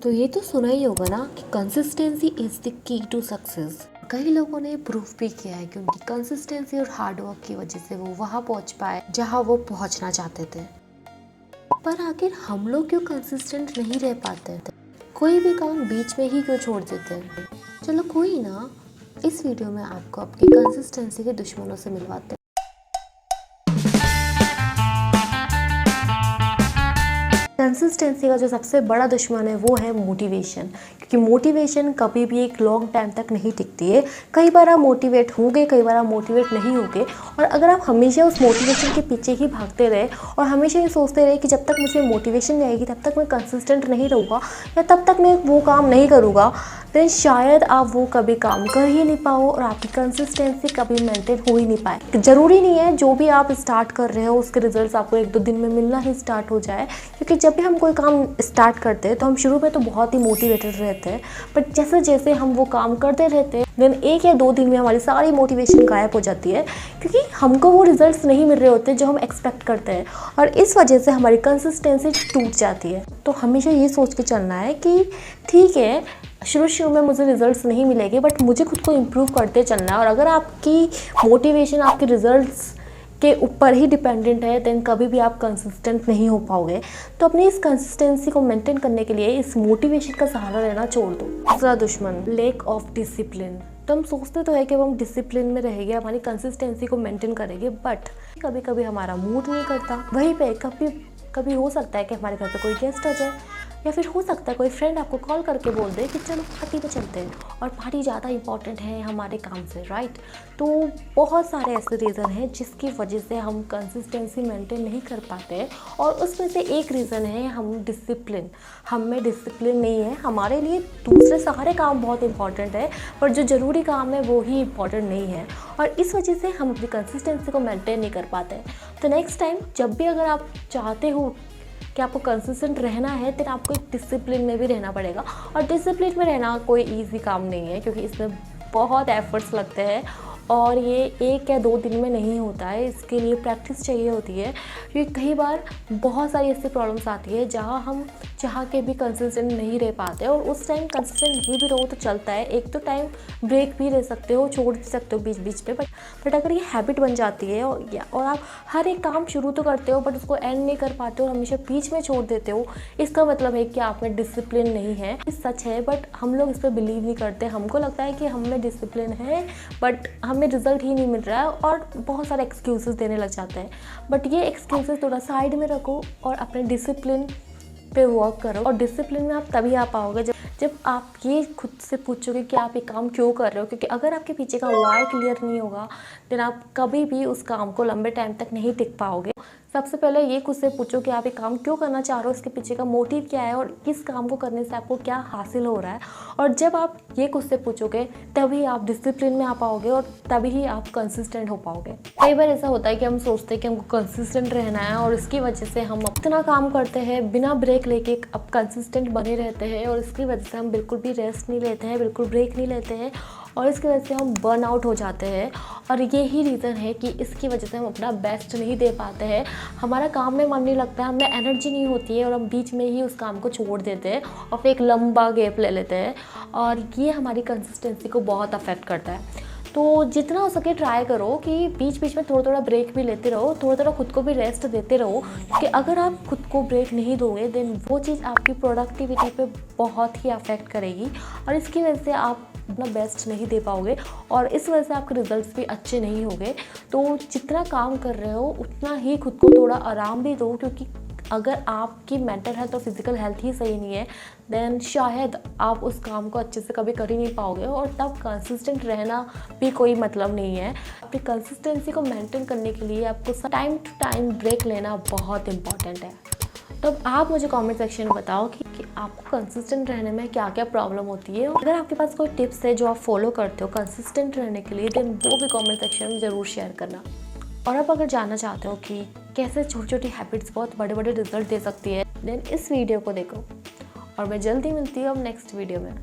तो ये तो सुना ही होगा ना कि consistency is the key to success. कई लोगों ने प्रूफ भी किया है कि उनकी कंसिस्टेंसी और हार्ड वर्क की वजह से वो वहाँ पहुँच पाए जहाँ वो पहुँचना चाहते थे। पर आखिर हम लोग क्यों कंसिस्टेंट नहीं रह पाते थे? कोई भी काम बीच में ही क्यों छोड़ देते हैं? चलो कोई ना, इस वीडियो में आपको आपकी कंसिस्टेंसी के दुश्मनों से मिलवाते हैं। कंसिस्टेंसी का जो सबसे बड़ा दुश्मन है वो है मोटिवेशन, क्योंकि मोटिवेशन कभी भी एक लॉन्ग टाइम तक नहीं टिकती है। कई बार आप मोटिवेट होंगे, कई बार आप मोटिवेट नहीं होंगे, और अगर आप हमेशा उस मोटिवेशन के पीछे ही भागते रहे और हमेशा ये सोचते रहे कि जब तक मुझे मोटिवेशन नहीं आएगी तब तक मैं कंसिस्टेंट नहीं रहूँगा या तब तक मैं वो काम नहीं करूँगा, देन शायद आप वो कभी काम कर ही नहीं पाओ और आपकी कंसिस्टेंसी कभी मेंटेन हो ही नहीं पाए। ज़रूरी नहीं है जो भी आप स्टार्ट कर रहे हो उसके रिजल्ट्स आपको 1-2 दिन में मिलना ही स्टार्ट हो जाए, क्योंकि जब भी हम कोई काम स्टार्ट करते हैं तो हम शुरू में तो बहुत ही मोटिवेटेड रहते हैं, बट जैसे जैसे हम वो काम करते रहते हैं देन 1 या 2 दिन में हमारी सारी मोटिवेशन गायब हो जाती है, क्योंकि हमको वो रिजल्ट्स नहीं मिल रहे होते जो हम एक्सपेक्ट करते हैं, और इस वजह से हमारी कंसिस्टेंसी टूट जाती है। तो हमेशा ये सोच के चलना है कि ठीक है, शुरू में मुझे रिजल्ट्स नहीं मिलेंगे बट मुझे खुद को इम्प्रूव करते चलना है, और अगर आपकी मोटिवेशन आपके रिजल्ट्स के ऊपर ही डिपेंडेंट है देन कभी भी आप कंसिस्टेंट नहीं हो पाओगे। तो अपनी इस कंसिस्टेंसी को मेंटेन करने के लिए इस मोटिवेशन का सहारा लेना छोड़ दो। दूसरा दुश्मन, लैक ऑफ डिसिप्लिन। तो हम सोचते तो है कि हम डिसिप्लिन में रहेंगे, हमारी कंसिस्टेंसी को मेंटेन करेंगे, बट कभी कभी हमारा मूड नहीं करता। वहीं पे कभी हो सकता है कि हमारे घर पे कोई गेस्ट आ जाए, या फिर हो सकता है कोई फ्रेंड आपको कॉल करके बोल दे कि चलो पार्टी पे चलते हैं, और पार्टी ज़्यादा इंपॉर्टेंट है हमारे काम से, राइट। तो बहुत सारे ऐसे रीज़न हैं जिसकी वजह से हम कंसिस्टेंसी मेंटेन नहीं कर पाते हैं, और उसमें से एक रीज़न है हम में डिसिप्लिन नहीं है। हमारे लिए दूसरे सारे काम बहुत इंपॉर्टेंट है, पर जो ज़रूरी काम है वो ही इंपॉर्टेंट नहीं है, और इस वजह से हम अपनी कंसिस्टेंसी को मेंटेन नहीं कर पाते। तो नेक्स्ट टाइम जब भी अगर आप चाहते हो कि आपको कंसिस्टेंट रहना है तो आपको एक डिसिप्लिन में भी रहना पड़ेगा, और डिसिप्लिन में रहना कोई इजी काम नहीं है, क्योंकि इसमें बहुत एफर्ट्स लगते हैं और ये 1 या 2 दिन में नहीं होता है। इसके लिए प्रैक्टिस चाहिए होती है, क्योंकि कई बार बहुत सारी ऐसी प्रॉब्लम्स आती है जहाँ हम चाह के भी कंसिस्टेंट नहीं रह पाते, और उस टाइम कंसिस्टेंट नहीं भी रहो तो चलता है। एक तो टाइम ब्रेक भी ले सकते हो, छोड़ भी सकते हो बीच बीच पे, बट अगर ये हैबिट बन जाती है और आप हर एक काम शुरू तो करते हो बट उसको एंड नहीं कर पाते हो, हमेशा बीच में छोड़ देते हो, इसका मतलब है कि आप में डिसिप्लिन नहीं है। ये सच है, बट हम लोग इस पर बिलीव नहीं करते। हमको लगता है कि हम में डिसिप्लिन है बट हमें रिजल्ट ही नहीं मिल रहा है, और बहुत सारे एक्सक्यूजेस देने लग जाते हैं। बट ये एक्सक्यूजेस थोड़ा साइड में रखो और अपने डिसिप्लिन पे वर्क करो, और डिसिप्लिन में आप तभी आ पाओगे जब आप ये खुद से पूछोगे कि आप ये काम क्यों कर रहे हो, क्योंकि अगर आपके पीछे का वाई क्लियर नहीं होगा देन आप कभी भी उस काम को लंबे टाइम तक नहीं टिक पाओगे। सबसे पहले ये खुद से पूछो कि आप ये काम क्यों करना चाह रहे हो, इसके पीछे का मोटिव क्या है, और किस काम को करने से आपको क्या हासिल हो रहा है। और जब आप ये खुद से पूछोगे तभी आप डिसिप्लिन में आ पाओगे, और तभी ही आप कंसिस्टेंट हो पाओगे। कई बार ऐसा होता है कि हम सोचते हैं कि हमको कंसिस्टेंट रहना है, और इसकी वजह से हम इतना काम करते हैं बिना ब्रेक लेके, अब कंसिस्टेंट बने रहते हैं, और इसकी वजह से हम बिल्कुल भी रेस्ट नहीं लेते हैं, बिल्कुल ब्रेक नहीं लेते हैं, और इसकी वजह से हम बर्न आउट हो जाते हैं। और यही रीज़न है कि इसकी वजह से हम अपना बेस्ट नहीं दे पाते हैं, हमारा काम में मन नहीं लगता है, हमें एनर्जी नहीं होती है, और हम बीच में ही उस काम को छोड़ देते हैं और फिर एक लंबा गैप ले लेते हैं, और ये हमारी कंसिस्टेंसी को बहुत अफेक्ट करता है। तो जितना हो सके ट्राई करो कि बीच बीच में थोड़ा थोड़ा ब्रेक भी लेते रहो, थोड़ा थोड़ा खुद को भी रेस्ट देते रहो, क्योंकि अगर आप खुद को ब्रेक नहीं दोगे देन वो चीज़ आपकी प्रोडक्टिविटी पे बहुत ही अफेक्ट करेगी, और इसकी वजह से आप अपना बेस्ट नहीं दे पाओगे, और इस वजह से आपके रिजल्ट्स भी अच्छे नहीं होंगे। तो जितना काम कर रहे हो उतना ही खुद को थोड़ा आराम भी दो, क्योंकि अगर आपकी मेंटल हेल्थ और फिजिकल हेल्थ ही सही नहीं है देन शायद आप उस काम को अच्छे से कभी कर ही नहीं पाओगे, और तब कंसिस्टेंट रहना भी कोई मतलब नहीं है। अपनी कंसिस्टेंसी को मेंटेन करने के लिए आपको टाइम टू टाइम ब्रेक लेना बहुत इंपॉर्टेंट है। तो अब आप मुझे कमेंट सेक्शन में बताओ कि आपको कंसिस्टेंट रहने में क्या क्या प्रॉब्लम होती है, और अगर आपके पास कोई टिप्स है जो आप फॉलो करते हो कंसिस्टेंट रहने के लिए देन वो भी कमेंट सेक्शन में ज़रूर शेयर करना। और अब अगर जानना चाहते हो कि कैसे छोटी छोटी हैबिट्स बहुत बड़े बड़े रिजल्ट दे सकती है देन इस वीडियो को देखो, और मैं जल्दी मिलती हूँ अब नेक्स्ट वीडियो में।